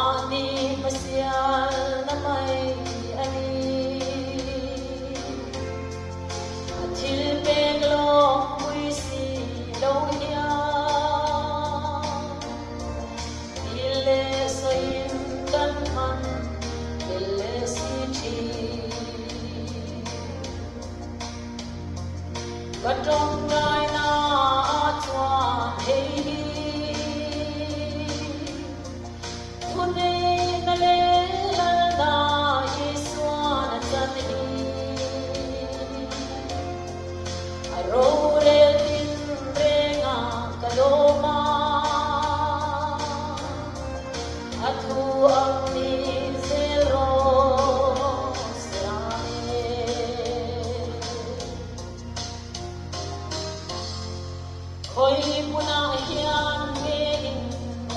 ani pasial na may ani atil peglo puisi lo hiya ile soin kan man ile si Katong nai na chuan hei Thune na le na Yesuan chan hi Aro re tin re nga kaloma Athu ang ni zero Khoi puna hian nge in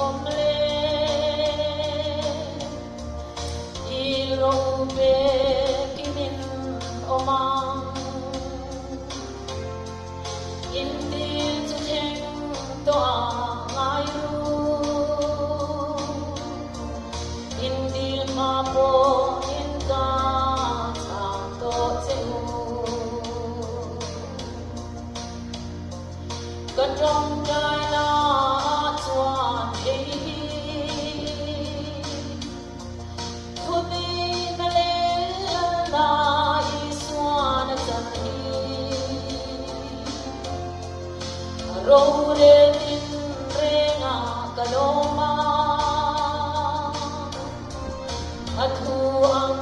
om le ilo be kinin omang in dil chu theng to ngai ru in dil ma po in ka chang to cheu Katong nai na chuan hei Thune na le na Yesuan chan hi Ro re tin re nga kaloma Athu ang